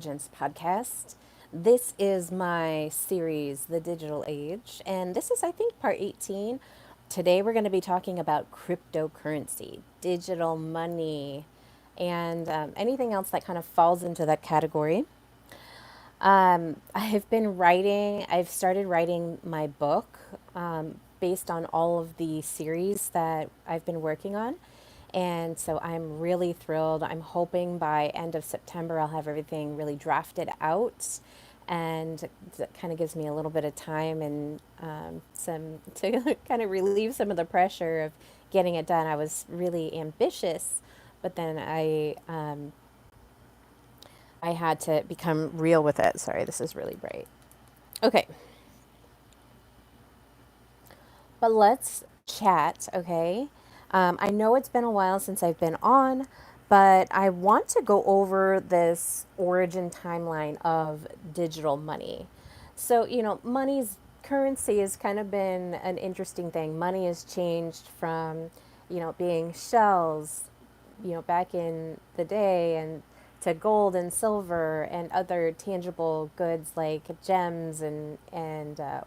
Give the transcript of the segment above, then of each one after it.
Intelligence podcast. This is my series, The Digital Age, and this is, I think, part 18. Today, we're going to be talking about cryptocurrency, digital money, and anything else that kind of falls into that category. I've started writing my book based on all of the series that I've been working on. And so I'm really thrilled. I'm hoping by end of September I'll have everything really drafted out. And that kind of gives me a little bit of time and some to kind of relieve some of the pressure of getting it done. I was really ambitious, but then I had to become real with it. Sorry, this is really bright. Okay, but let's chat, okay? I know it's been a while since I've been on, but I want to go over this origin timeline of digital money. So, money's currency has kind of been an interesting thing. Money has changed from, being shells, back in the day and to gold and silver and other tangible goods like gems and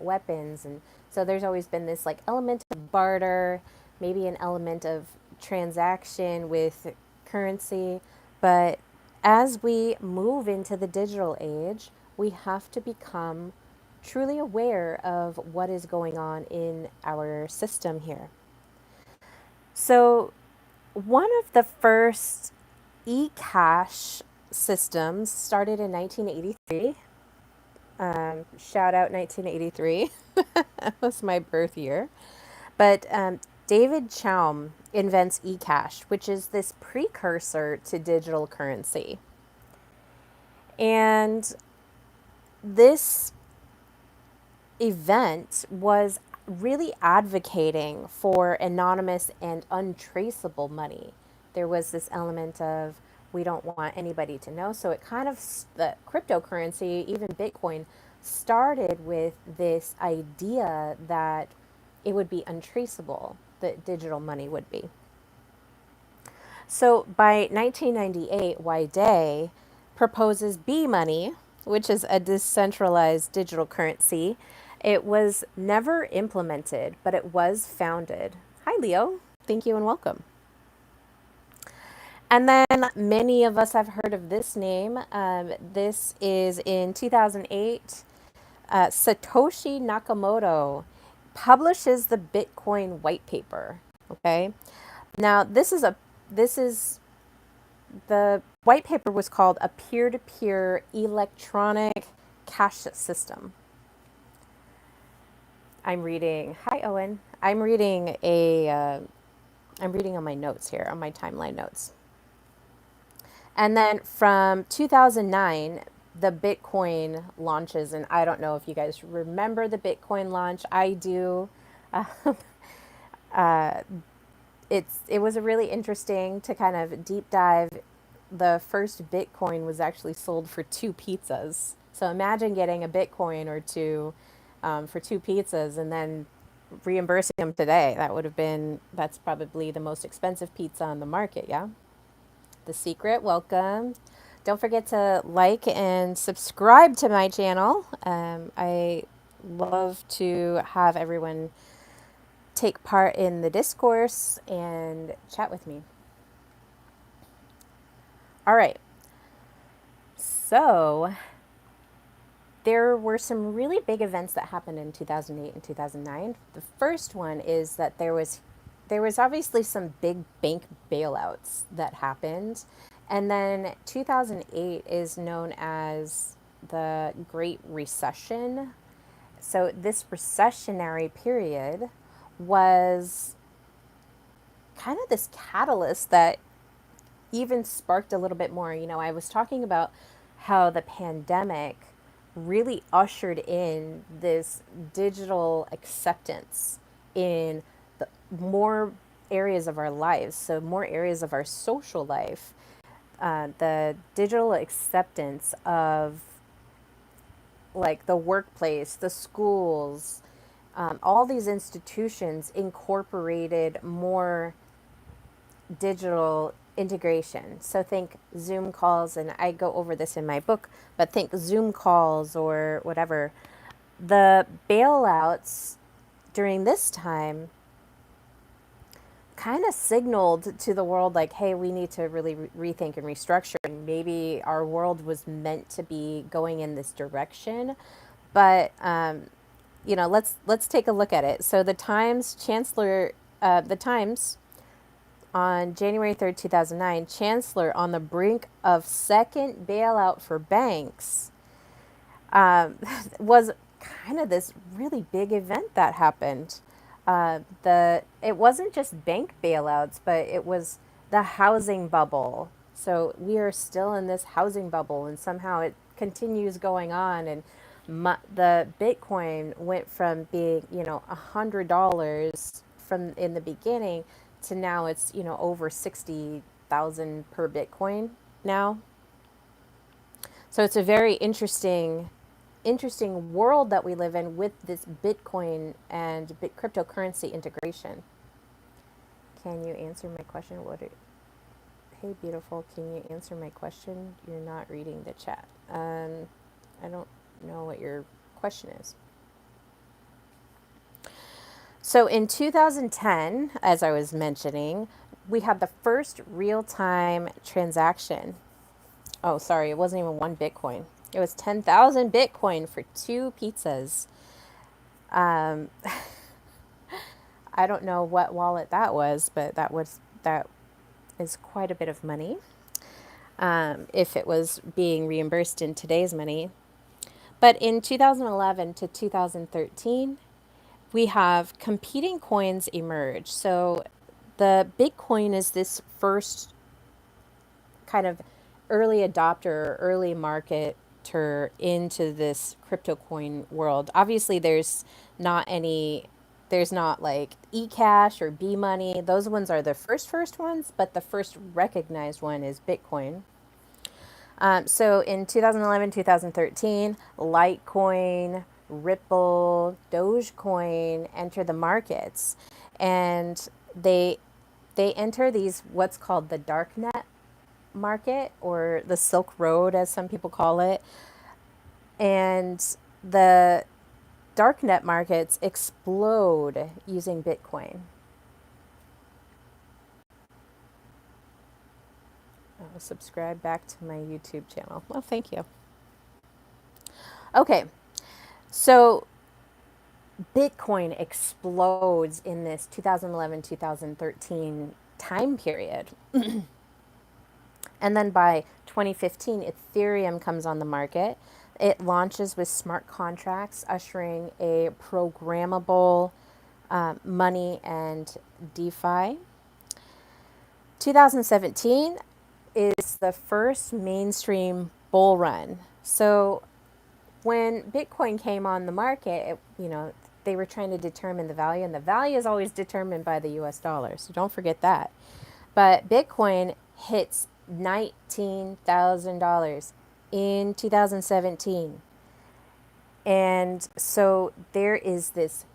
weapons. And so there's always been this like element of barter, maybe an element of transaction with currency. But as we move into the digital age, we have to become truly aware of what is going on in our system here. So, one of the first e-cash systems started in 1983. Shout out 1983. That was my birth year. But David Chaum invents e-cash, which is this precursor to digital currency. And this event was really advocating for anonymous and untraceable money. There was this element of we don't want anybody to know. So it kind of, the cryptocurrency, even Bitcoin, started with this idea that it would be untraceable, that digital money would be. So by 1998, Y Day proposes B money, which is a decentralized digital currency. It was never implemented, but it was founded. Hi, Leo. Thank you and welcome. And then many of us have heard of this name. This is in 2008. Satoshi Nakamoto publishes the Bitcoin white paper. Okay. Now, this is the white paper was called a peer-to-peer electronic cash system. I'm reading. Hi, Owen. I'm reading on my notes here, on my timeline notes. And then from 2009, the Bitcoin launches, and I don't know if you guys remember the Bitcoin launch. I do. It was a really interesting to kind of deep dive. The first Bitcoin was actually sold for two pizzas. So imagine getting a Bitcoin or two for two pizzas and then reimbursing them today. That's probably the most expensive pizza on the market, yeah? The Secret, welcome. Don't forget to like and subscribe to my channel. I love to have everyone take part in the discourse and chat with me. All right. So, there were some really big events that happened in 2008 and 2009. The first one is that there was obviously some big bank bailouts that happened. And then 2008 is known as the Great Recession. So this recessionary period was kind of this catalyst that even sparked a little bit more. I was talking about how the pandemic really ushered in this digital acceptance in the more areas of our lives, so more areas of our social life. The digital acceptance of like the workplace, the schools, all these institutions incorporated more digital integration. So think Zoom calls, and I go over this in my book, but think Zoom calls or whatever. The bailouts during this time kind of signaled to the world like, hey, we need to really rethink and restructure. And maybe our world was meant to be going in this direction. But let's take a look at it. So the Times on January 3rd, 2009, Chancellor on the brink of second bailout for banks, was kind of this really big event that happened. It wasn't just bank bailouts, but it was the housing bubble. So we are still in this housing bubble, and somehow it continues going on. And the Bitcoin went from being, $100 from in the beginning to now it's, over 60,000 per Bitcoin now. So it's a very interesting world that we live in with this Bitcoin and cryptocurrency integration. Can you answer my question? Hey, beautiful, can you answer my question? You're not reading the chat. I don't know what your question is. So in 2010, as I was mentioning, we had the first real-time transaction. Oh, sorry, it wasn't even one Bitcoin. It was 10,000 Bitcoin for 2 pizzas. Um, I don't know what wallet that was, but that is quite a bit of money. If it was being reimbursed in today's money. But in 2011 to 2013, we have competing coins emerge. So the Bitcoin is this first kind of early adopter, early marketer into this crypto coin world. Obviously, there's not like eCash or B Money. Those ones are the first ones, but the first recognized one is Bitcoin. So in 2011, 2013, Litecoin, Ripple, Dogecoin enter the markets, and they enter these what's called the darknet market, or the Silk Road as some people call it. And the darknet markets explode using Bitcoin. I'll subscribe back to my YouTube channel. Well, thank you. Okay, so Bitcoin explodes in this 2011 2013 time period. And then by 2015, Ethereum comes on the market. It launches with smart contracts, ushering a programmable money and DeFi. 2017 is the first mainstream bull run. So when Bitcoin came on the market, they were trying to determine the value, and the value is always determined by the US dollar. So don't forget that. But Bitcoin hits $19,000 in 2017. And so there is this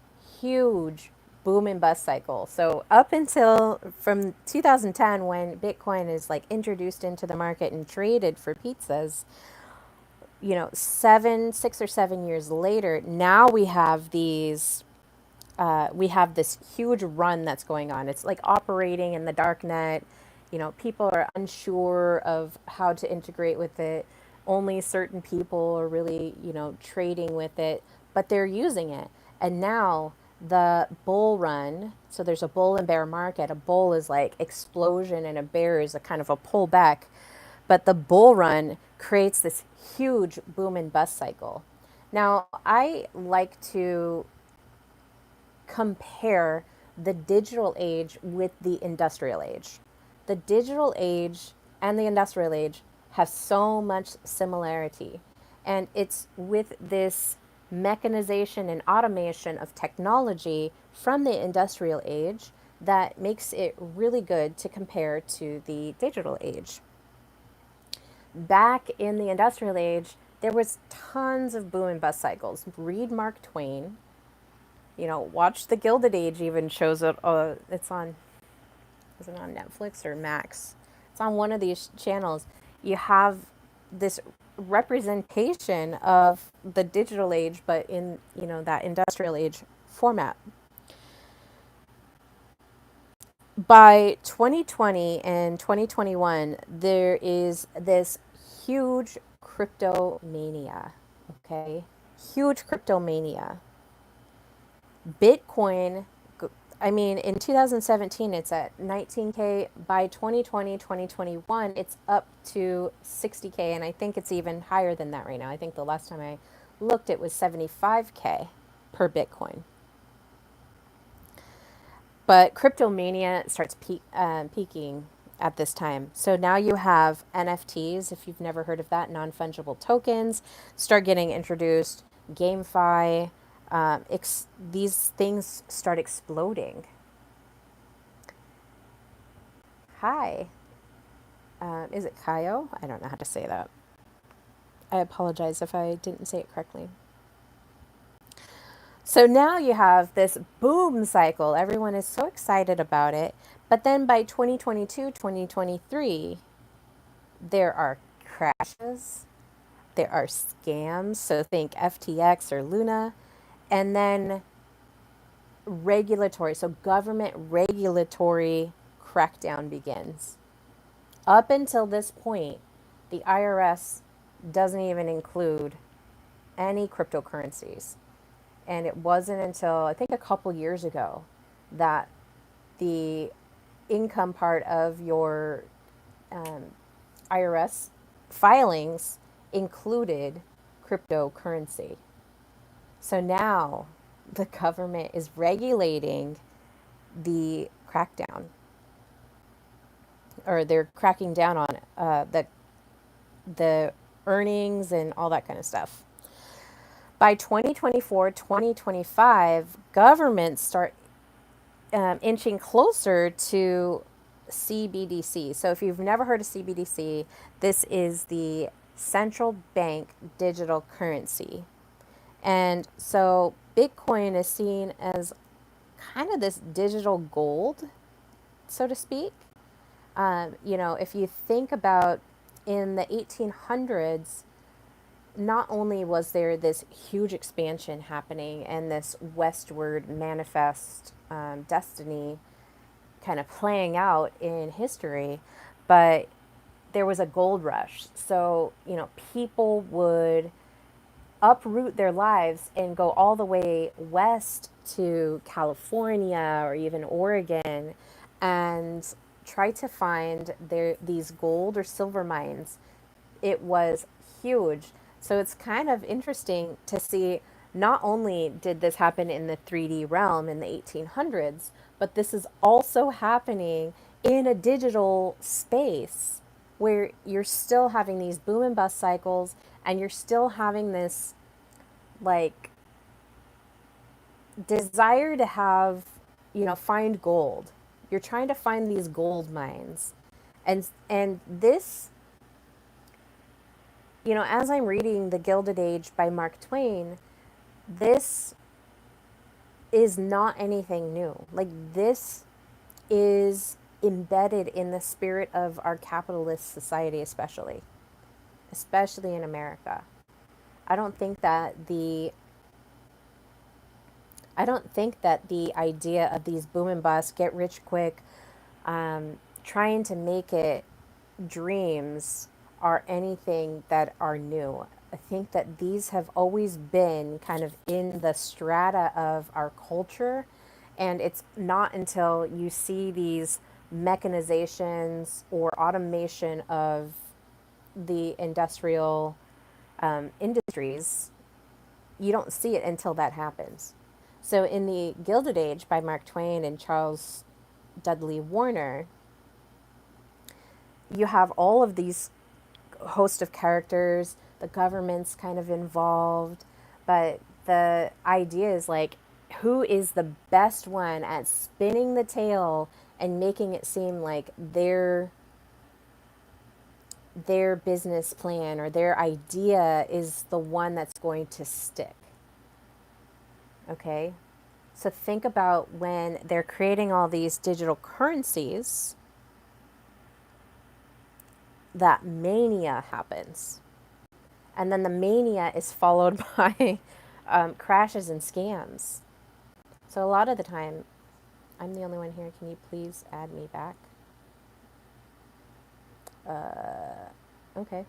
huge boom and bust cycle. So up until from 2010, when Bitcoin is like introduced into the market and traded for pizzas, 6 or 7 years later, now we have this huge run that's going on. It's like operating in the dark net. People are unsure of how to integrate with it. Only certain people are really, trading with it, but they're using it. And now the bull run, so there's a bull and bear market. A bull is like explosion, and a bear is a kind of a pullback. But the bull run creates this huge boom and bust cycle. Now, I like to compare the digital age with the industrial age. The digital age and the industrial age have so much similarity. And it's with this mechanization and automation of technology from the industrial age that makes it really good to compare to the digital age. Back in the industrial age, there was tons of boom and bust cycles. Read Mark Twain. Watch The Gilded Age even shows it. It's on, is it on Netflix or Max? It's on one of these channels. You have this representation of the digital age, but in, that industrial age format. By 2020 and 2021, there is this huge crypto mania. Okay? Huge crypto mania. Bitcoin, I mean, in 2017, it's at 19K. By 2020, 2021, it's up to 60K. And I think it's even higher than that right now. I think the last time I looked, it was 75K per Bitcoin. But cryptomania starts peaking at this time. So now you have NFTs, if you've never heard of that, non-fungible tokens, start getting introduced. GameFi, these things start exploding. Hi, is it Kaio? I don't know how to say that. I apologize if I didn't say it correctly. So now you have this boom cycle. Everyone is so excited about it. But then by 2022, 2023, there are crashes, there are scams. So think FTX or Luna. And then regulatory, so government regulatory crackdown begins. Up until this point, the IRS doesn't even include any cryptocurrencies. And it wasn't until I think a couple years ago that the income part of your IRS filings included cryptocurrency. So now the government is regulating the crackdown, or they're cracking down on the earnings and all that kind of stuff. By 2024, 2025, governments start inching closer to CBDC. So if you've never heard of CBDC, this is the central bank digital currency. And so Bitcoin is seen as kind of this digital gold, so to speak. If you think about in the 1800s, not only was there this huge expansion happening and this westward manifest destiny kind of playing out in history, but there was a gold rush. So, people would uproot their lives and go all the way west to California or even Oregon and try to find these gold or silver mines. It was huge. So it's kind of interesting to see not only did this happen in the 3D realm in the 1800s, but this is also happening in a digital space where you're still having these boom and bust cycles and you're still having this like desire to have, find gold. You're trying to find these gold mines. And this, as I'm reading The Gilded Age by Mark Twain, this is not anything new. Like, this is embedded in the spirit of our capitalist society, especially in America. I don't think that the idea of these boom and bust, get rich quick, trying to make it dreams are anything that are new. I think that these have always been kind of in the strata of our culture. And it's not until you see these mechanizations or automation of the industrial industries, you don't see it until that happens. So in The Gilded Age by Mark Twain and Charles Dudley Warner, you have all of these host of characters, the government's kind of involved, but the idea is like, who is the best one at spinning the tale and making it seem like their business plan or their idea is the one that's going to stick. Okay? So think about when they're creating all these digital currencies, that mania happens. And then the mania is followed by crashes and scams. So a lot of the time, I'm the only one here. Can you please add me back? Okay.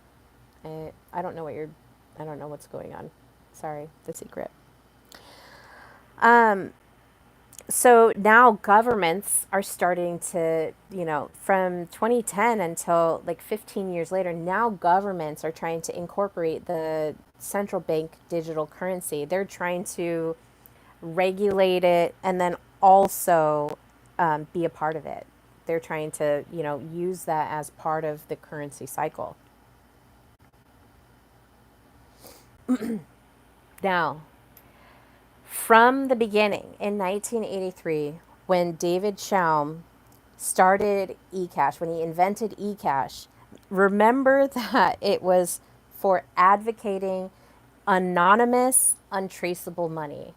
I don't know what you're, I don't know what's going on. Sorry, the secret. Um, so now governments are starting to, from 2010 until like 15 years later, now governments are trying to incorporate the central bank digital currency. They're trying to regulate it and then also be a part of it. They're trying to, use that as part of the currency cycle. Now, from the beginning in 1983, when David Chaum started eCash, when he invented eCash, remember that it was for advocating anonymous, untraceable money.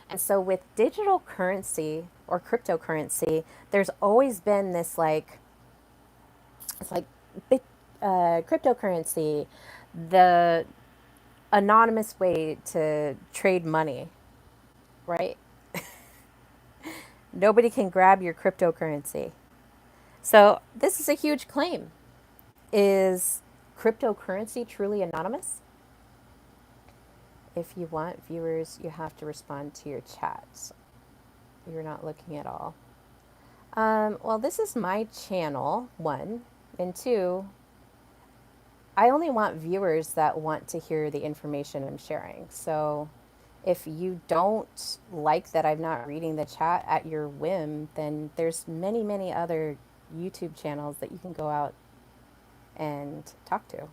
And so with digital currency or cryptocurrency, there's always been this like, it's like cryptocurrency, the anonymous way to trade money, right? Nobody can grab your cryptocurrency. So this is a huge claim. Is cryptocurrency truly anonymous? If you want viewers, you have to respond to your chats. You're not looking at all. Well, this is my channel, one. And two, I only want viewers that want to hear the information I'm sharing. So if you don't like that I'm not reading the chat at your whim, then there's many, many other YouTube channels that you can go out and talk to.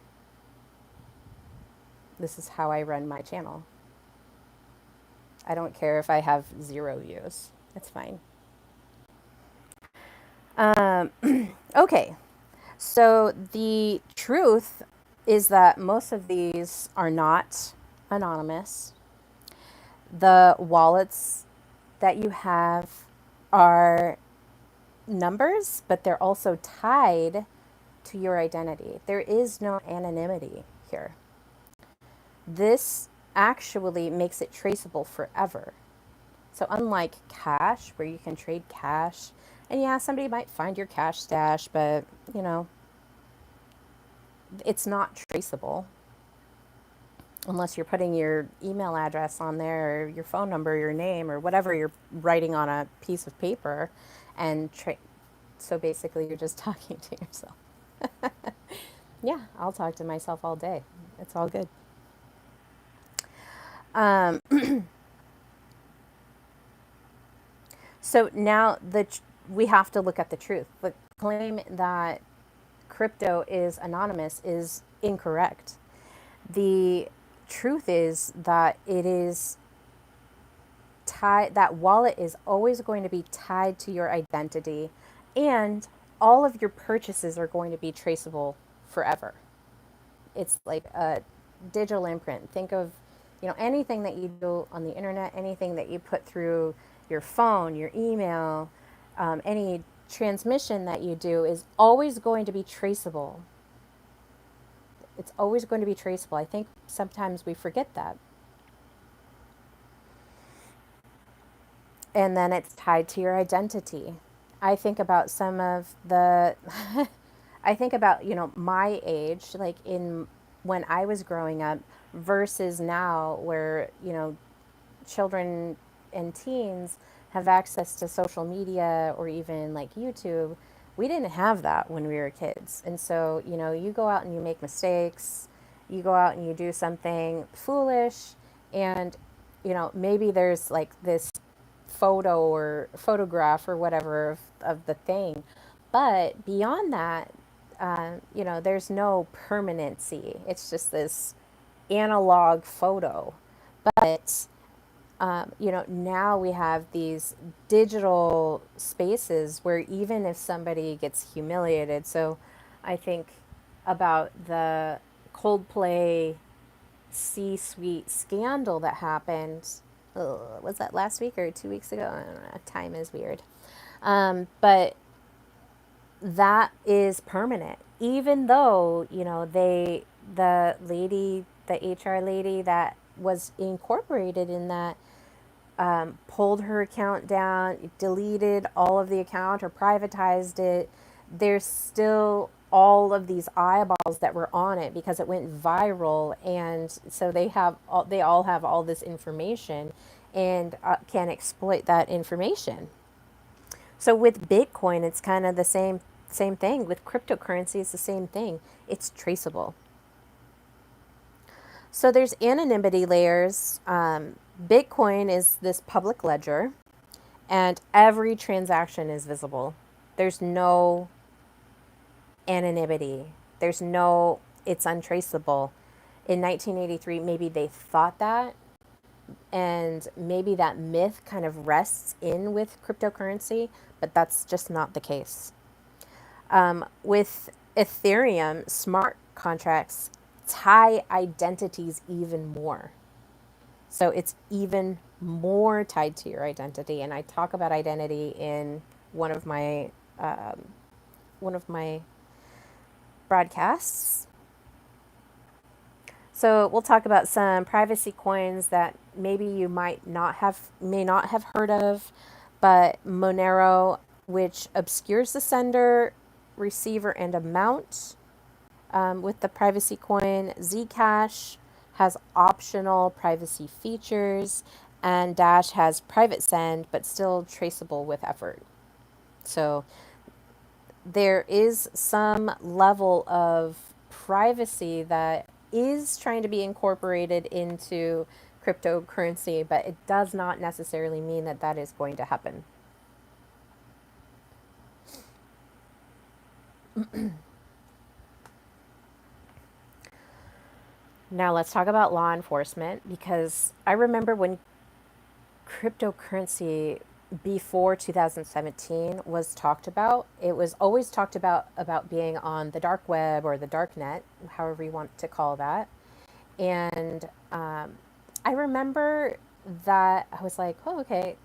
This is how I run my channel. I don't care if I have 0 views. That's fine. Okay. So the truth is that most of these are not anonymous. The wallets that you have are numbers, but they're also tied to your identity. There is no anonymity here. This actually makes it traceable forever. So unlike cash, where you can trade cash, and yeah, somebody might find your cash stash, but it's not traceable unless you're putting your email address on there or your phone number, your name, or whatever you're writing on a piece of paper. So basically, you're just talking to yourself. Yeah, I'll talk to myself all day. It's all good. Um, so now we have to look at the truth. The claim that crypto is anonymous is incorrect. The truth is that it is tied, that wallet is always going to be tied to your identity, and all of your purchases are going to be traceable forever. It's like a digital imprint. Think of, anything that you do on the internet, anything that you put through your phone, your email, any transmission that you do is always going to be traceable. It's always going to be traceable. I think sometimes we forget that. And then it's tied to your identity. I think about some of the, I think about, my age, like in when I was growing up versus now where, children and teens have access to social media or even like YouTube. We didn't have that when we were kids. And so, you go out and you make mistakes, you go out and you do something foolish, and, maybe there's like this photo or photograph or whatever of the thing. But beyond that, there's no permanency. It's just this analog photo. But now we have these digital spaces where even if somebody gets humiliated, so I think about the Coldplay C-suite scandal that happened. Was that last week or 2 weeks ago? I don't know. Time is weird. But that is permanent. even though, the HR lady that was incorporated in that, pulled her account down, deleted all of the account or privatized it, there's still all of these eyeballs that were on it because it went viral, and so they all have all this information and can exploit that information. So with Bitcoin, it's kind of the same thing. With cryptocurrency, it's the same thing. It's traceable. So there's anonymity layers. Bitcoin is this public ledger, and every transaction is visible. There's no anonymity. It's untraceable. In 1983, maybe they thought that, and maybe that myth kind of rests in with cryptocurrency, but that's just not the case. With Ethereum, smart contracts tie identities even more. So it's even more tied to your identity. And I talk about identity in one of my um, one of my broadcasts. So we'll talk about some privacy coins that maybe you may not have heard of, but Monero, which obscures the sender, receiver, and amount. With the privacy coin, Zcash has optional privacy features, and Dash has private send, but still traceable with effort. So there is some level of privacy that is trying to be incorporated into cryptocurrency, but it does not necessarily mean that that is going to happen. Now let's talk about law enforcement, because I remember when cryptocurrency before 2017 was talked about, it was always talked about being on the dark web or the dark net, however you want to call that. And I remember that I was like, oh, okay,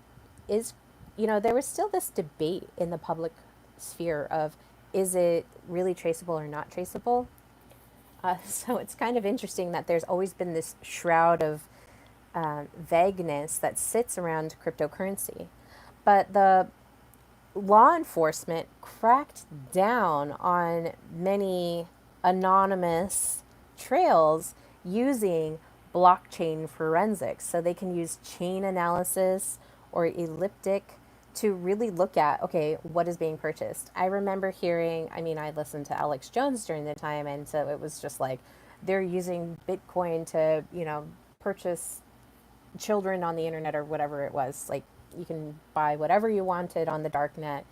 is, there was still this debate in the public sphere of, is it really traceable or not traceable? So it's kind of interesting that there's always been this shroud of vagueness that sits around cryptocurrency. But the law enforcement cracked down on many anonymous trails using blockchain forensics. So they can use chain analysis or elliptic to really look at, okay, what is being purchased. I remember hearing, I listened to Alex Jones during the time, and so it was just like they're using Bitcoin to, purchase children on the internet or whatever it was. Like, you can buy whatever you wanted on the dark net,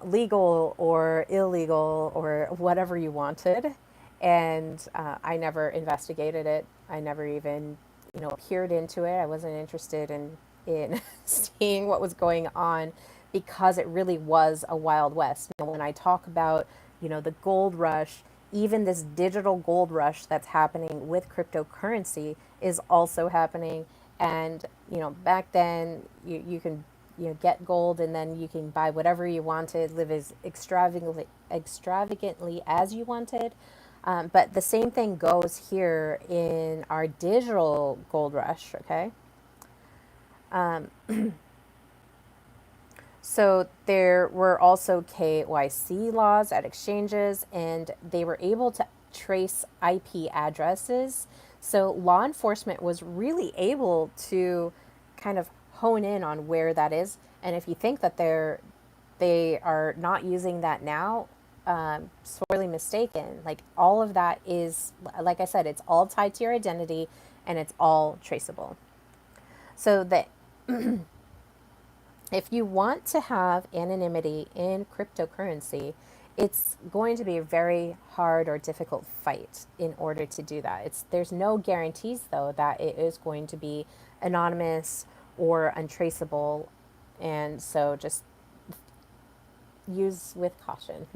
legal or illegal or whatever you wanted. And I never investigated it. I never even, peered into it. I wasn't interested in seeing what was going on, because it really was a wild west. When I talk about, the gold rush, even this digital gold rush that's happening with cryptocurrency is also happening. And, back then you can, get gold, and then you can buy whatever you wanted, live as extravagantly as you wanted. But the same thing goes here in our digital gold rush, okay? So there were also KYC laws at exchanges, and they were able to trace IP addresses. So law enforcement was really able to kind of hone in on where that is. And if you think that they are not using that now, sorely mistaken. Like, all of that is, like I said, it's all tied to your identity, and it's all traceable. So that if you want to have anonymity in cryptocurrency, it's going to be a very hard or difficult fight in order to do that. There's no guarantees, though, that it is going to be anonymous or untraceable, and so just use with caution.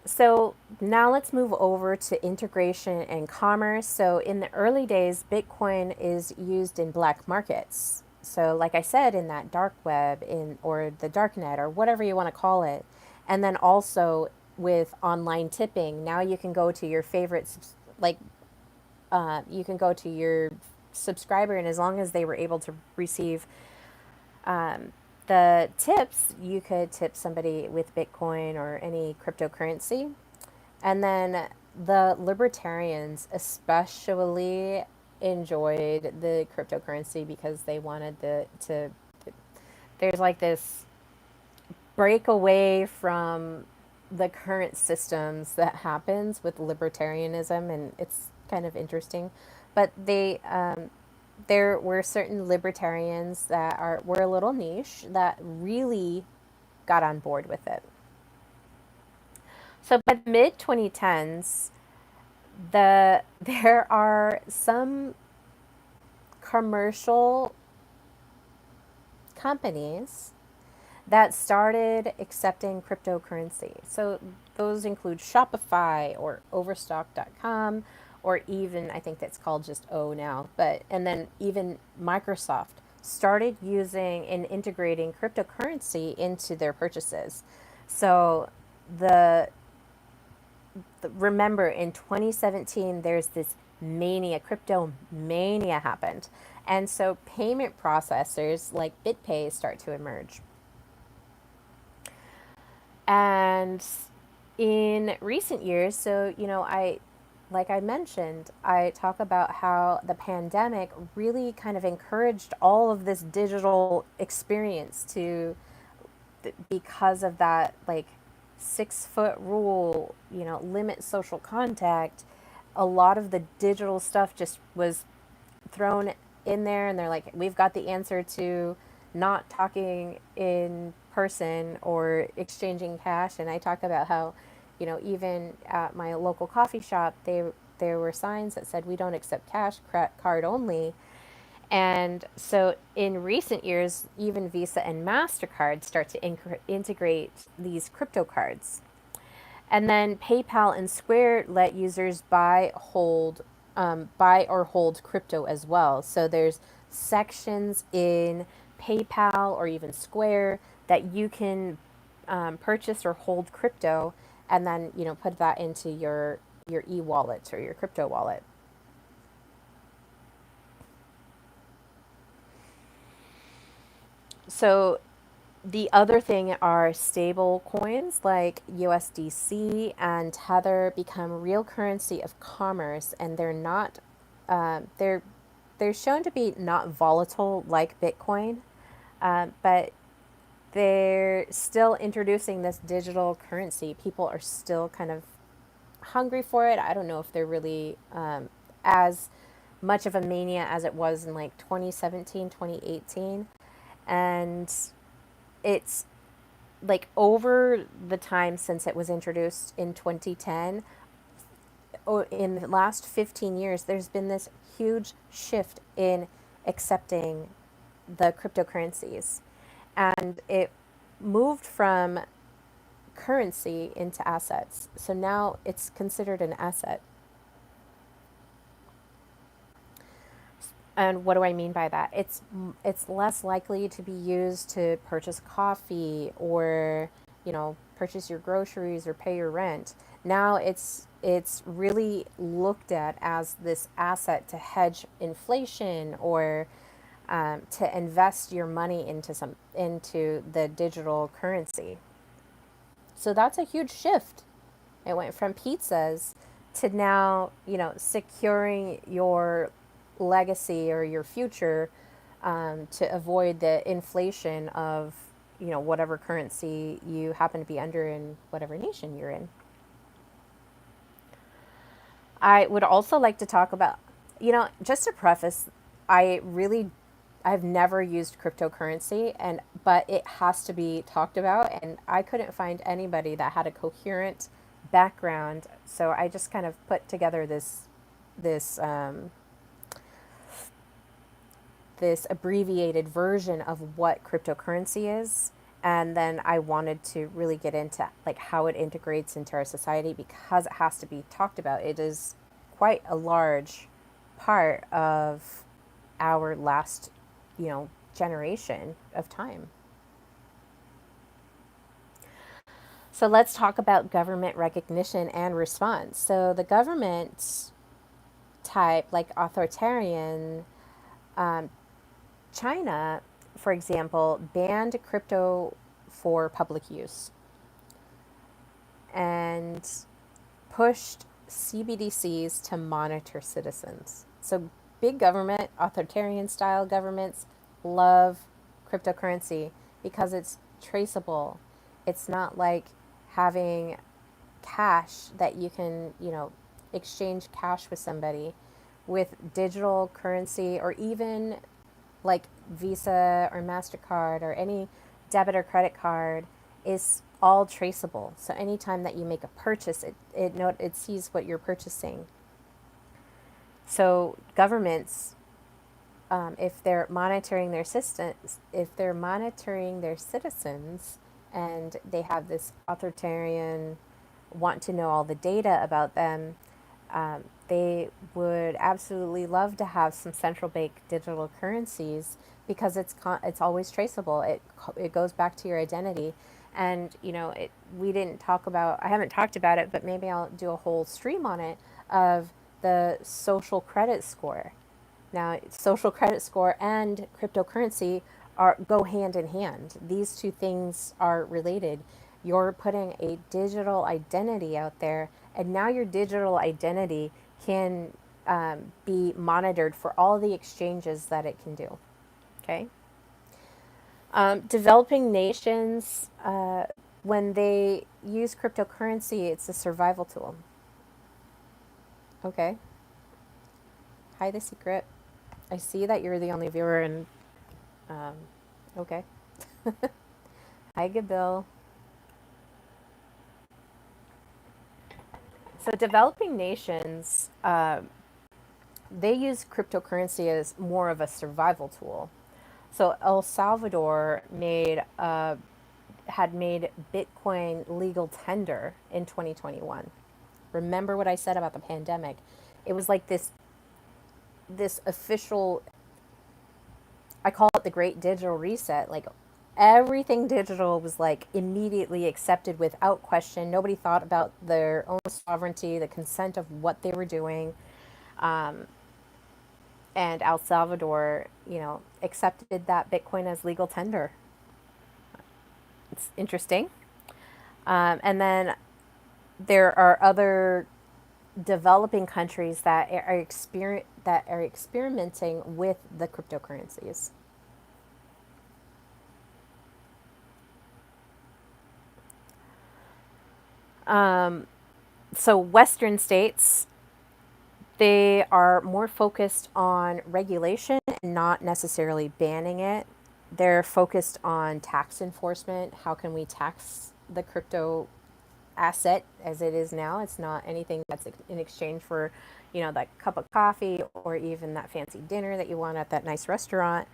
So now let's move over to integration and commerce. So in the early days, Bitcoin is used in black markets. so like I said, in that dark web in or the dark net or whatever you want to call it. And then also with online tipping, now you can go to your favorite like you can go to your subscriber, and as long as they were able to receive the tips, you could tip somebody with Bitcoin or any cryptocurrency. And then the libertarians especially enjoyed the cryptocurrency because they wanted to there's like this break away from the current systems that happens with libertarianism, and it's kind of interesting. But there were certain libertarians that were a little niche that really got on board with it. So by the mid 2010s, there are some commercial companies that started accepting cryptocurrency. So those include Shopify or Overstock.com, or even I think that's called just O now. But and then even Microsoft started using and integrating cryptocurrency into their purchases. So the remember in 2017 there's this mania, crypto mania happened. And so payment processors like BitPay start to emerge. And in recent years, so, like I mentioned, I talk about how the pandemic really kind of encouraged all of this digital experience to, because of that, like 6 foot rule, limit social contact. A lot of the digital stuff just was thrown in there, and they're like, we've got the answer to not talking in person or exchanging cash. And I talk about how, even at my local coffee shop, there were signs that said we don't accept cash, card only. And so in recent years, even Visa and MasterCard start to integrate these crypto cards. And then PayPal and Square let users buy or hold crypto as well. So there's sections in PayPal or even Square that you can purchase or hold crypto, and then put that into your e-wallet or your crypto wallet. So the other thing are stable coins like USDC and Tether become real currency of commerce, and they're not they're shown to be not volatile like Bitcoin, but they're still introducing this digital currency. People are still kind of hungry for it. I don't know if they're really as much of a mania as it was in like 2017, 2018. And it's like over the time since it was introduced in 2010, in the last 15 years, there's been this huge shift in accepting the cryptocurrencies. And it moved from currency into assets. So now it's considered an asset. And what do I mean by that? It's less likely to be used to purchase coffee or, purchase your groceries or pay your rent. Now it's really looked at as this asset to hedge inflation, or to invest your money into the digital currency. So that's a huge shift. It went from pizzas to now, securing your legacy or your future, to avoid the inflation of, whatever currency you happen to be under in whatever nation you're in. I would also like to talk about, just to preface, I've never used cryptocurrency, but it has to be talked about, and I couldn't find anybody that had a coherent background, so I just kind of put together this this abbreviated version of what cryptocurrency is. And then I wanted to really get into like how it integrates into our society, because it has to be talked about. It is quite a large part of our last, generation of time. So let's talk about government recognition and response. So the government type, like authoritarian, um, China, for example, banned crypto for public use and pushed CBDCs to monitor citizens. So big government, authoritarian style governments love cryptocurrency because it's traceable. It's not like having cash that you can, exchange cash with somebody. With digital currency, or even like Visa or MasterCard or any debit or credit card, is all traceable. So anytime that you make a purchase, it sees what you're purchasing. So governments, if they're monitoring their citizens, and they have this authoritarian want to know all the data about them, they would absolutely love to have some central bank digital currencies, because it's always traceable. It goes back to your identity, and we didn't talk about. I haven't talked about it, but maybe I'll do a whole stream on it, of the social credit score. Now, social credit score and cryptocurrency go hand in hand. These two things are related. You're putting a digital identity out there, and now your digital identity can be monitored for all the exchanges that it can do. Okay. Developing nations, when they use cryptocurrency, it's a survival tool. Okay. Hi, The Secret. I see that you're the only viewer, and um, okay. Hi, Gabil. So, developing nations, they use cryptocurrency as more of a survival tool. So, El Salvador had made Bitcoin legal tender in 2021. Remember what I said about the pandemic? It was like this official, I call it the Great Digital Reset. Like, everything digital was like immediately accepted without question. Nobody thought about their own sovereignty, the consent of what they were doing. Um, and El Salvador, accepted that Bitcoin as legal tender. It's interesting. And then there are other developing countries that are experimenting with the cryptocurrencies. Um, so Western states, they are more focused on regulation and not necessarily banning it. They're focused on tax enforcement. How can we tax the crypto asset as it is now? It's not anything that's in exchange for, that cup of coffee or even that fancy dinner that you want at that nice restaurant.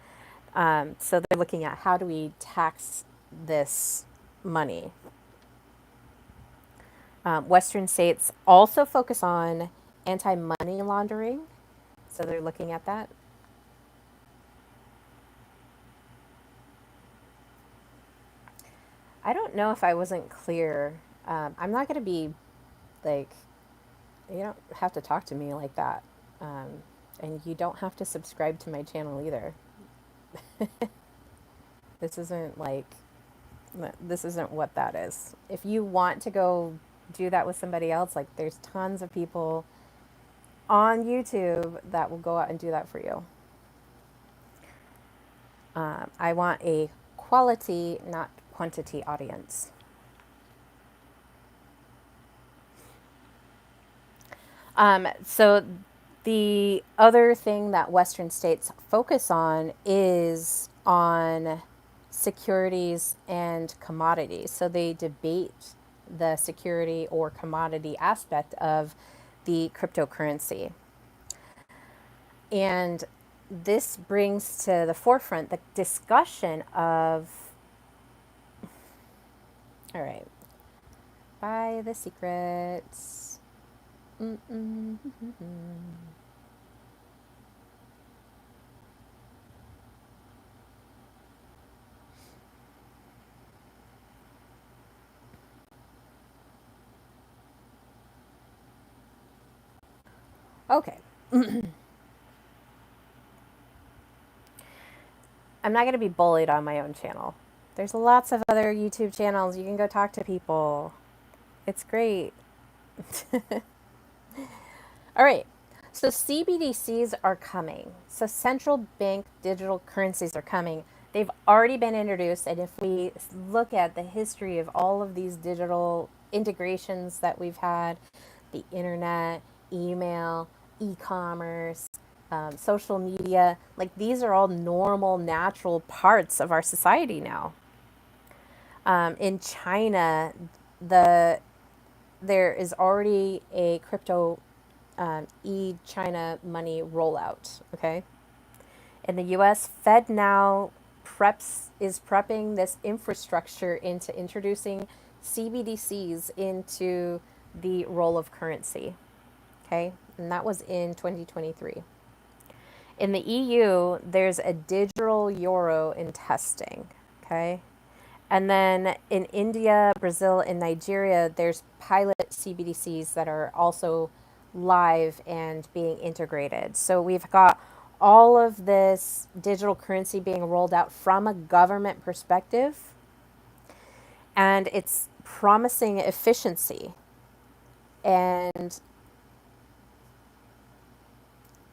So they're looking at, how do we tax this money? Western states also focus on anti-money laundering, so they're looking at that. I don't know if I wasn't clear. I'm not going to be like, you don't have to talk to me like that. And you don't have to subscribe to my channel either. This isn't like, this isn't what that is. If you want to go do that with somebody else, like, there's tons of people on YouTube that will go out and do that for you. I want a quality, not quantity audience. So the other thing that Western states focus on is on securities and commodities. So they debate the security or commodity aspect of the cryptocurrency. And this brings to the forefront the discussion of, all right, by The Secrets. Okay. I'm not going to be bullied on my own channel. There's lots of other YouTube channels. You can go talk to people. It's great. All right. So CBDCs are coming. So central bank digital currencies are coming. They've already been introduced. And if we look at the history of all of these digital integrations that we've had, the internet, email, e commerce, social media, like these are all normal, natural parts of our society now. In China, the there is already a crypto e-China money rollout. Okay, in the U.S., Fed now is prepping this infrastructure into introducing CBDCs into the role of currency. Okay, and that was in 2023. In the EU, there's a digital euro in testing. Okay, and then in India, Brazil, and Nigeria, there's pilot CBDCs that are also live and being integrated. So we've got all of this digital currency being rolled out from a government perspective, and it's promising efficiency. And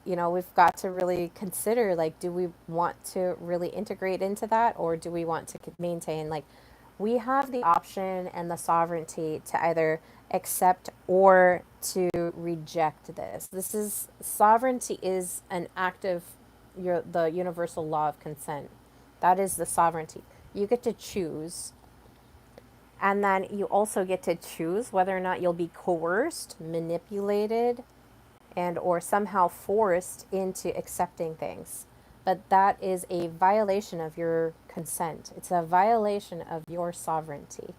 we've got to really consider, like, do we want to really integrate into that, or do we want to maintain, like, we have the option and the sovereignty to either accept or to reject this. This is sovereignty is an act of the universal law of consent. That is the sovereignty. You get to choose, and then you also get to choose whether or not you'll be coerced, manipulated, and or somehow forced into accepting things. But that is a violation of your consent. It's a violation of your sovereignty.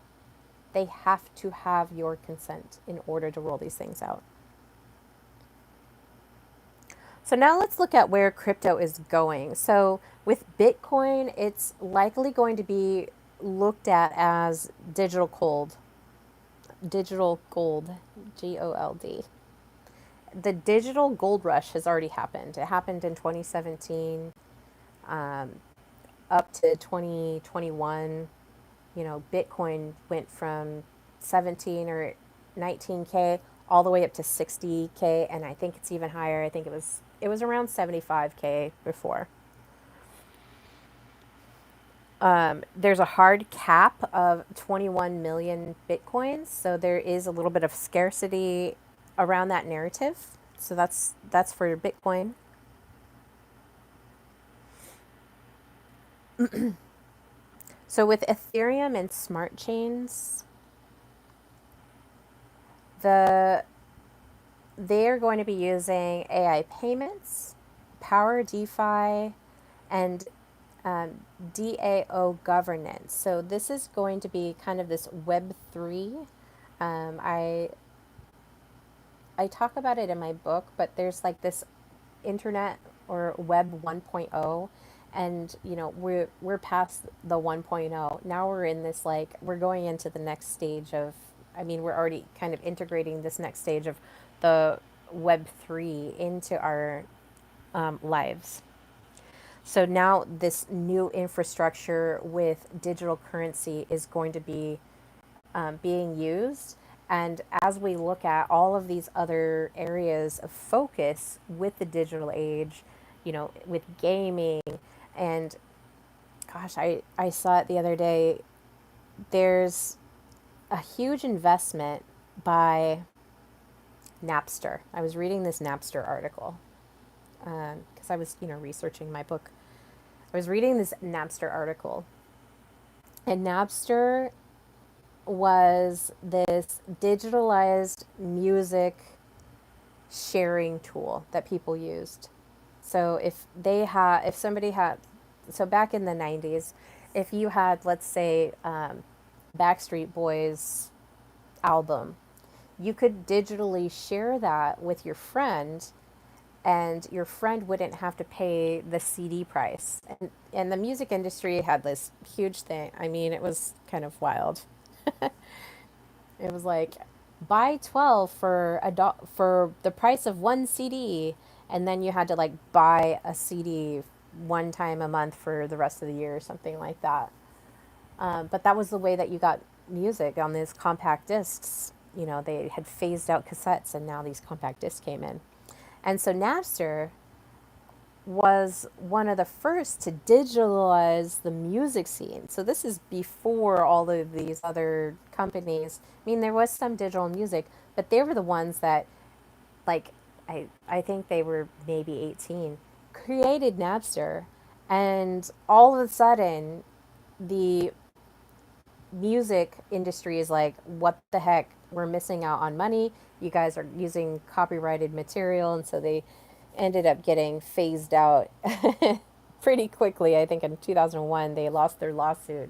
They have to have your consent in order to roll these things out. So now let's look at where crypto is going. So with Bitcoin, it's likely going to be looked at as digital gold, GOLD. The digital gold rush has already happened. It happened in 2017 up to 2021. Bitcoin went from 17 or 19K all the way up to 60K, and I think it's even higher. I think it was around 75K before. There's a hard cap of 21 million Bitcoins, so there is a little bit of scarcity around that narrative. So that's for Bitcoin. So with Ethereum and smart chains, the they're going to be using AI payments, Power DeFi, and DAO governance. So this is going to be kind of this Web3. I talk about it in my book, but there's like this internet or web 1.0, and we're past the 1.0. Now we're in this, like, we're going into the next stage of, I mean, we're already kind of integrating this next stage of the web 3 into our lives. So now this new infrastructure with digital currency is going to be being used. And as we look at all of these other areas of focus with the digital age, with gaming, and gosh, I saw it the other day, there's a huge investment by Napster. I was reading this Napster article because I was, researching my book. I was reading this Napster article, and Napster was this digitalized music sharing tool that people used. So if somebody had, so back in the 90s, if you had, let's say, Backstreet Boys album, you could digitally share that with your friend, and your friend wouldn't have to pay the CD price. And the music industry had this huge thing. I mean, it was kind of wild. It was like buy 12 for for the price of one CD, and then you had to like buy a CD one time a month for the rest of the year or something like that. But that was the way that you got music on these compact discs. You know, they had phased out cassettes, and now these compact discs came in. And so Napster was one of the first to digitalize the music scene. So this is before all of these other companies. I mean, there was some digital music, but they were the ones that, like, I think they were maybe 18, created Napster, and all of a sudden, the music industry is like, what the heck? We're missing out on money. You guys are using copyrighted material. And so they ended up getting phased out pretty quickly. I think in 2001, they lost their lawsuit,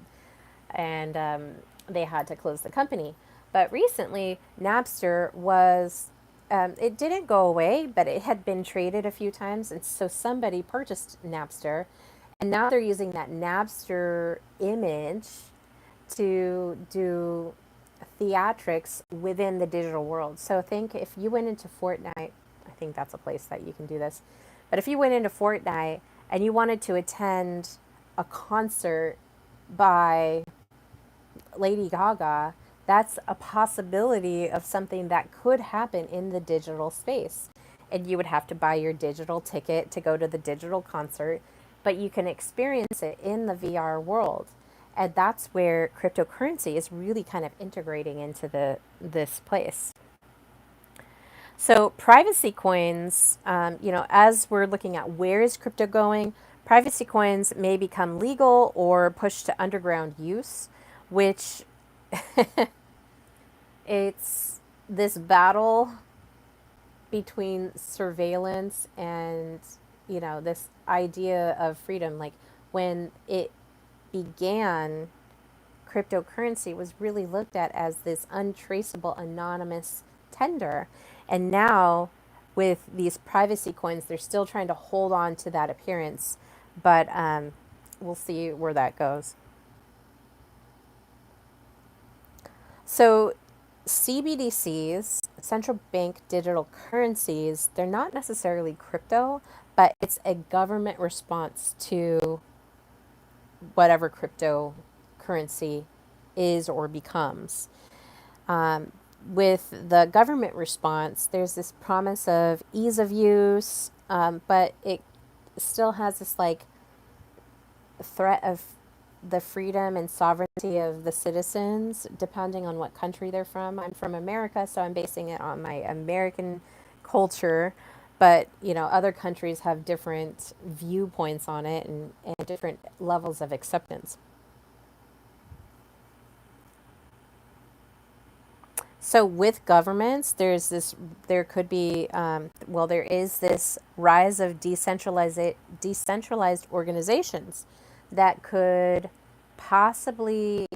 and they had to close the company. But recently, Napster was, it didn't go away, but it had been traded a few times. And so somebody purchased Napster, and now they're using that Napster image to do theatrics within the digital world. So think if you went into Fortnite, I think that's a place that you can do this. But if you went into Fortnite and you wanted to attend a concert by Lady Gaga, that's a possibility of something that could happen in the digital space. And you would have to buy your digital ticket to go to the digital concert, but you can experience it in the VR world. And that's where cryptocurrency is really kind of integrating into this place. So privacy coins, as we're looking at where is crypto going, privacy coins may become legal or pushed to underground use, which it's this battle between surveillance and, this idea of freedom. Like when it began, cryptocurrency was really looked at as this untraceable, anonymous tender. And now, with these privacy coins, they're still trying to hold on to that appearance. But we'll see where that goes. So, CBDCs, central bank digital currencies, they're not necessarily crypto, but it's a government response to whatever cryptocurrency is or becomes. With the government response, there's this promise of ease of use, but it still has this like threat of the freedom and sovereignty of the citizens, depending on what country they're from. I'm from America, so I'm basing it on my American culture. But other countries have different viewpoints on it, and different levels of acceptance. So with governments, there could be, there is this rise of decentralized organizations that could possibly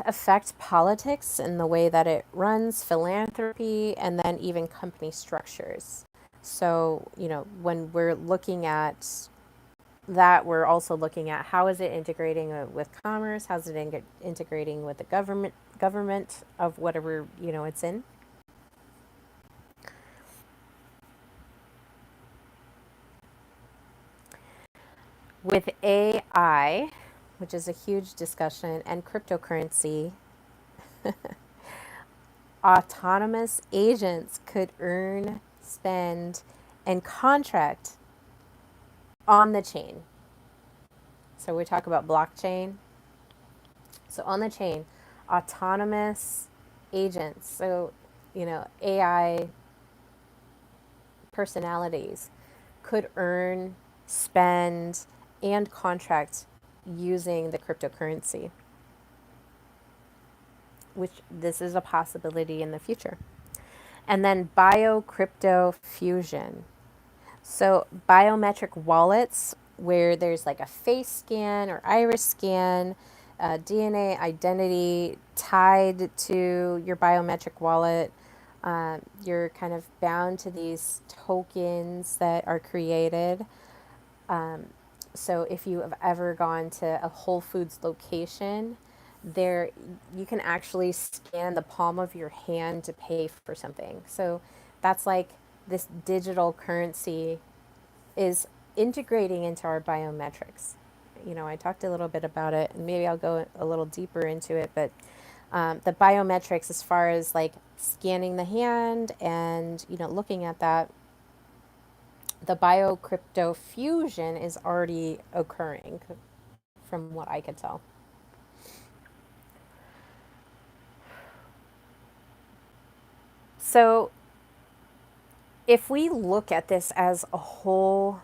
affect politics and the way that it runs, philanthropy, and then even company structures. So, when we're looking at that, we're also looking at how is it integrating with commerce, how's it integrating with the government of whatever it's in. With AI, which is a huge discussion, and cryptocurrency, autonomous agents could earn, spend, and contract on the chain. So we talk about blockchain. So on the chain, autonomous agents. So, AI personalities could earn, spend, and contract using the cryptocurrency, which this is a possibility in the future. And then bio crypto fusion. So biometric wallets where there's like a face scan or iris scan, DNA identity tied to your biometric wallet. You're kind of bound to these tokens that are created. So if you have ever gone to a Whole Foods location, there you can actually scan the palm of your hand to pay for something. So that's like this digital currency is integrating into our biometrics. I talked a little bit about it, and maybe I'll go a little deeper into it, but the biometrics, as far as like scanning the hand and looking at that, the bio crypto fusion is already occurring, from what I could tell. So if we look at this as a whole,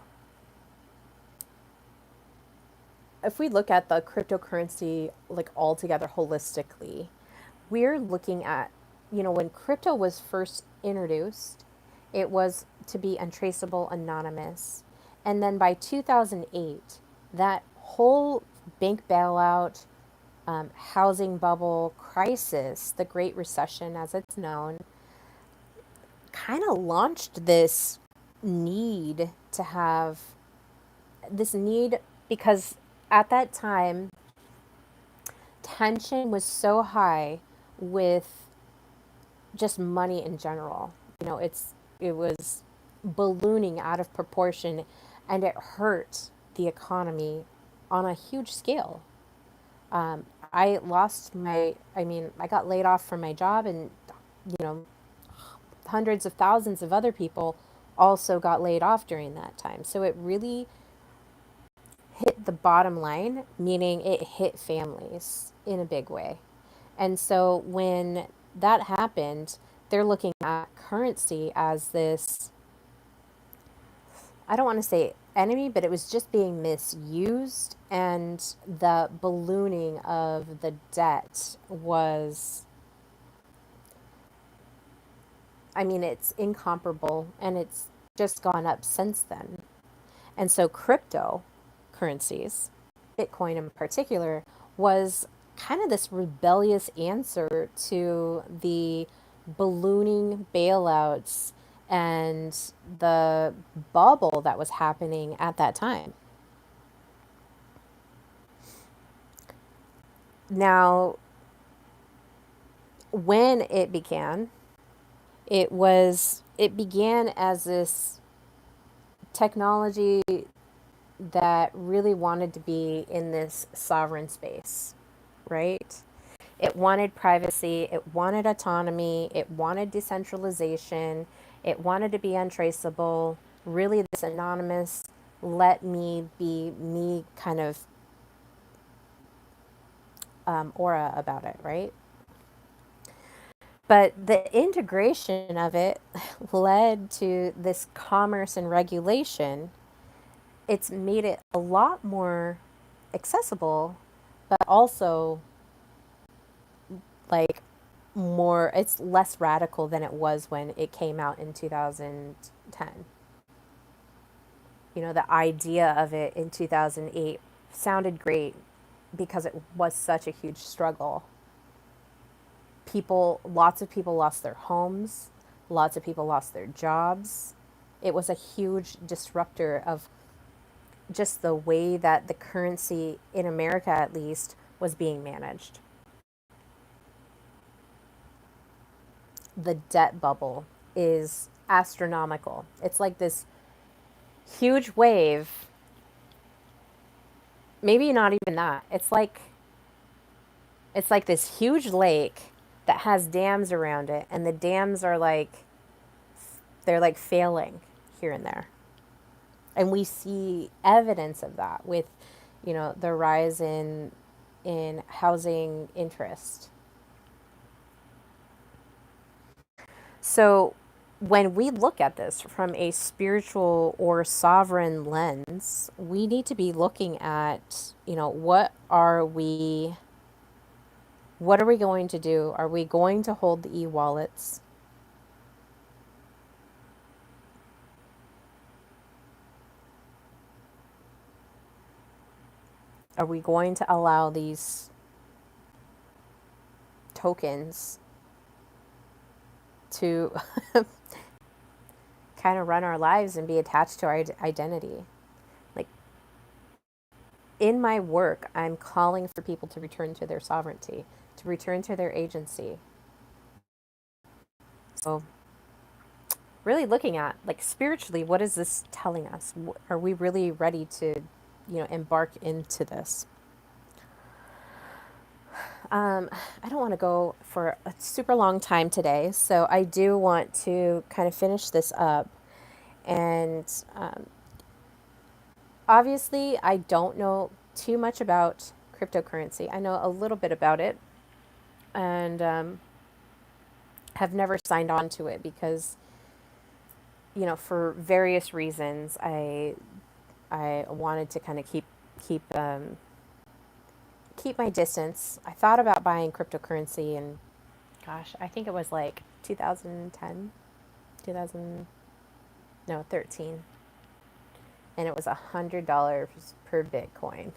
if we look at the cryptocurrency like altogether holistically, we're looking at, when crypto was first introduced, it was to be untraceable, anonymous. And then by 2008, that whole bank bailout, housing bubble crisis, the Great Recession as it's known, kind of launched need to have this need because at that time tension was so high with just money in general. It was ballooning out of proportion, and it hurt the economy on a huge scale. I lost my, I mean, I got laid off from my job, and you know, hundreds of thousands of other people also got laid off during that time. So it really hit the bottom line, meaning it hit families in a big way. And so when that happened, they're looking at currency as this, I don't want to say enemy, but it was just being misused. And the ballooning of the debt was, I mean, it's incomparable, and it's just gone up since then. And so cryptocurrencies, Bitcoin in particular, was kind of this rebellious answer to the ballooning bailouts and the bubble that was happening at that time. Now, when it began as this technology that really wanted to be in this sovereign space, right? It wanted privacy, it wanted autonomy, it wanted decentralization, it wanted to be untraceable, really this anonymous, let me be me kind of aura about it, right? But the integration of it led to this commerce and regulation. It's made it a lot more accessible, but also like it's less radical than it was when it came out in 2010. The idea of it in 2008 sounded great because it was such a huge struggle. Lots of people lost their homes, lots of people lost their jobs. It was a huge disruptor of just the way that the currency in America, at least, was being managed. The debt bubble is astronomical. It's like this huge wave, maybe not even that. It's like this huge lake that has dams around it, and the dams are like they're like failing here and there. And we see evidence of that with, the rise in housing interest. So when we look at this from a spiritual or sovereign lens, we need to be looking at, what are we going to do? Are we going to hold the e-wallets? Are we going to allow these tokens to kind of run our lives and be attached to our identity? Like, in my work, I'm calling for people to return to their sovereignty, to return to their agency. So, really looking at, like, spiritually, what is this telling us? Are we really ready to, embark into this? I don't want to go for a super long time today, so I do want to kind of finish this up. And obviously, I don't know too much about cryptocurrency. I know a little bit about it, and have never signed on to it because, for various reasons, I wanted to kind of keep keep my distance. I thought about buying cryptocurrency, and gosh, I think it was like 2010, 2000, no, 13, and it was $100 per Bitcoin.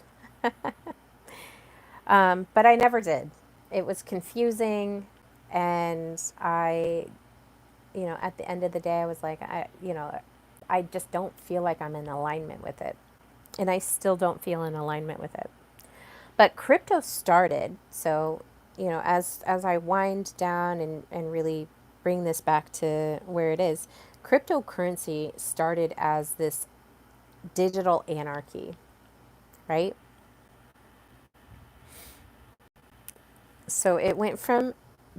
But I never did. It was confusing, and at the end of the day, I was like, I just don't feel like I'm in alignment with it, and I still don't feel in alignment with it. But crypto started, so as I wind down and really bring this back to where it is, cryptocurrency started as this digital anarchy, right? So it went from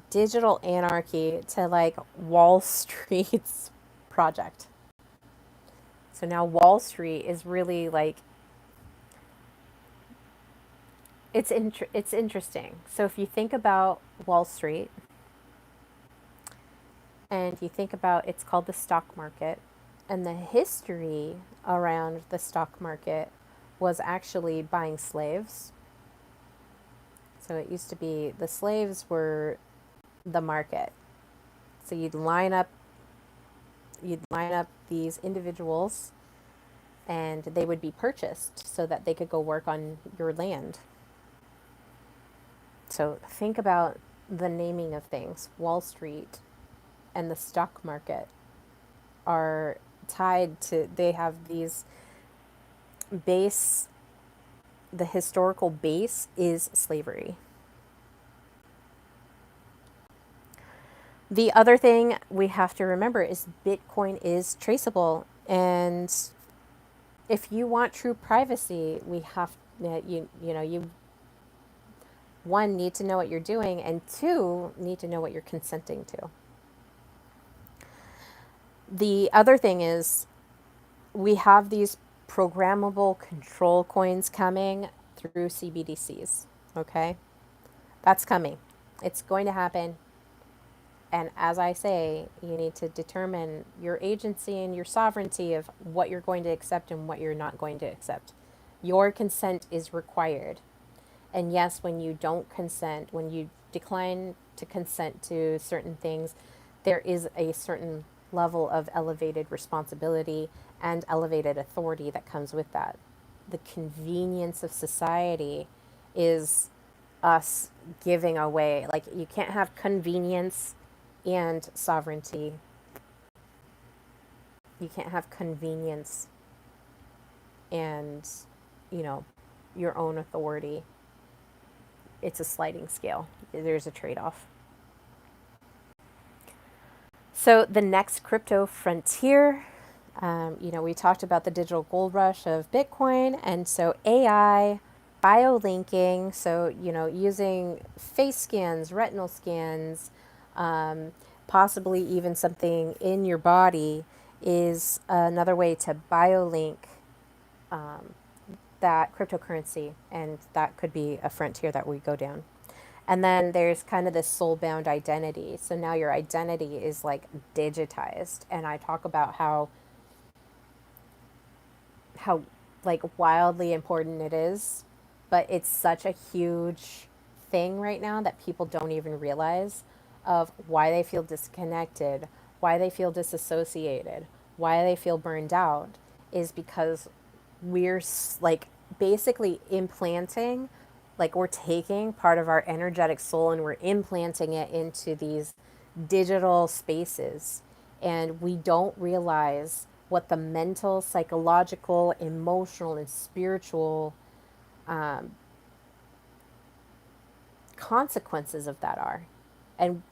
digital anarchy to like Wall Street's project. So now Wall Street is really like it's interesting. So if you think about Wall Street and you think about, it's called the stock market, and the history around the stock market was actually buying slaves. So it used to be the slaves were the market. So you'd line up these individuals, and they would be purchased so that they could go work on your land. So think about the naming of things. Wall Street and the stock market are tied to, they have these base, the historical base is slavery. The other thing we have to remember is Bitcoin is traceable. And if you want true privacy, we have, you one, need to know what you're doing, and two, need to know what you're consenting to. The other thing is we have these programmable control coins coming through CBDCs. Okay? That's coming. It's going to happen. And as I say, you need to determine your agency and your sovereignty of what you're going to accept and what you're not going to accept. Your consent is required. And yes, when you don't consent, when you decline to consent to certain things, there is a certain level of elevated responsibility and elevated authority that comes with that. The convenience of society is us giving away. Like, you can't have convenience and sovereignty. You can't have convenience and, you know, your own authority. It's a sliding scale. There's a trade-off. So the next crypto frontier, we talked about the digital gold rush of Bitcoin, and so AI, biolinking, so using face scans, retinal scans, possibly even something in your body is another way to biolink that cryptocurrency, and that could be a frontier that we go down. And then there's kind of this soul bound identity. So now your identity is like digitized. And I talk about how like wildly important it is, but it's such a huge thing right now that people don't even realize of why they feel disconnected, why they feel disassociated, why they feel burned out is because we're like basically implanting, like we're taking part of our energetic soul and we're implanting it into these digital spaces, and we don't realize what the mental, psychological, emotional, and spiritual um, consequences of that are. And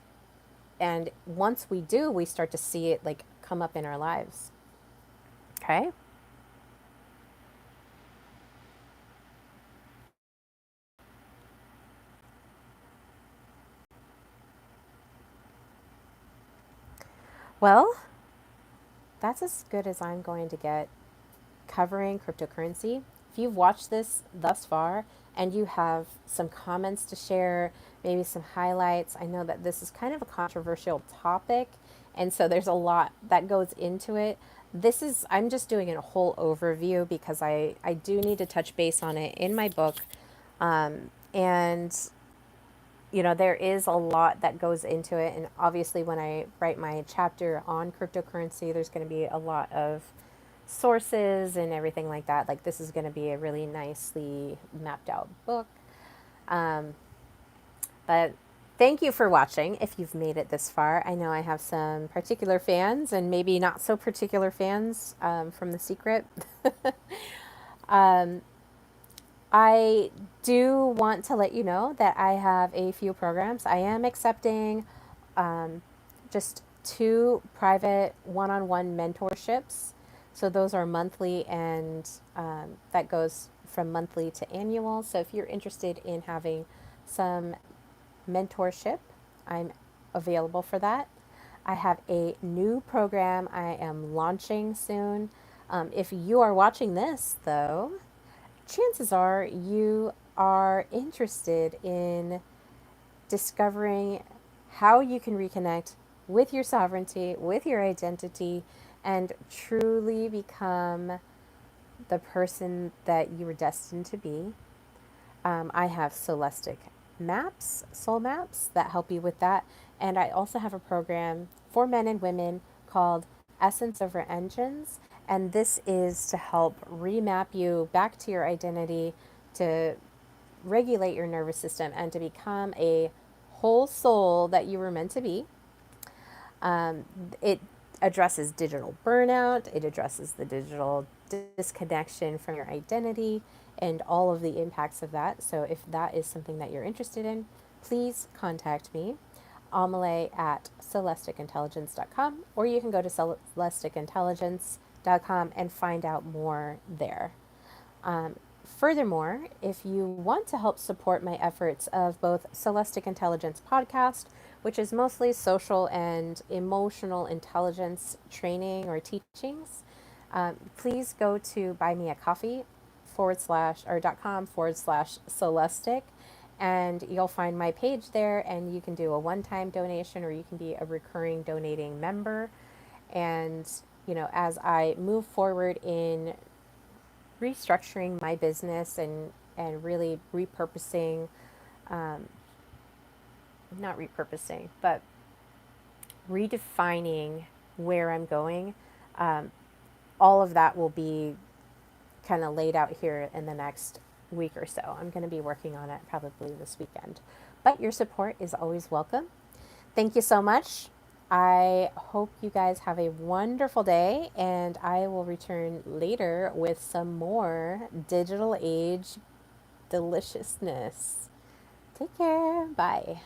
and once we do, we start to see it like come up in our lives. Okay? Well, that's as good as I'm going to get covering cryptocurrency. If you've watched this thus far and you have some comments to share, maybe some highlights, I know that this is kind of a controversial topic, and so there's a lot that goes into it. I'm just doing a whole overview because I do need to touch base on it in my book. And there is a lot that goes into it. And obviously, when I write my chapter on cryptocurrency, there's going to be a lot of sources and everything like that. Like, this is going to be a really nicely mapped out book. Um, but thank you for watching if you've made it this far. I know I have some particular fans and maybe not so particular fans from The Secret. um, I do want to let you know that I have a few programs. I am accepting um, just 2 private one-on-one mentorships. So those are monthly, and that goes from monthly to annual. So if you're interested in having some mentorship, I'm available for that. I have a new program I am launching soon. If you are watching this, though, chances are you are interested in discovering how you can reconnect with your sovereignty, with your identity, and truly become the person that you were destined to be. I have Soulestic Maps, Soul Maps, that help you with that. And I also have a program for men and women called Essence Over Engines. And this is to help remap you back to your identity, to regulate your nervous system, and to become a whole soul that you were meant to be. It addresses digital burnout, it addresses the digital disconnection from your identity and all of the impacts of that. So, if that is something that you're interested in, please contact me, Amelie at soulesticintelligence.com, or you can go to soulesticintelligence.com and find out more there. Furthermore, if you want to help support my efforts of both Soulestic Intelligence podcast, which is mostly social and emotional intelligence training or teachings, please go to buymeacoffee forward slash or .com/Soulestic, and you'll find my page there, and you can do a one-time donation or you can be a recurring donating member. And as I move forward in restructuring my business and really repurposing, um, not repurposing, but redefining where I'm going, um, all of that will be kind of laid out here in the next week or so. I'm going to be working on it probably this weekend. But your support is always welcome. Thank you so much. I hope you guys have a wonderful day, and I will return later with some more digital age deliciousness. Take care. Bye.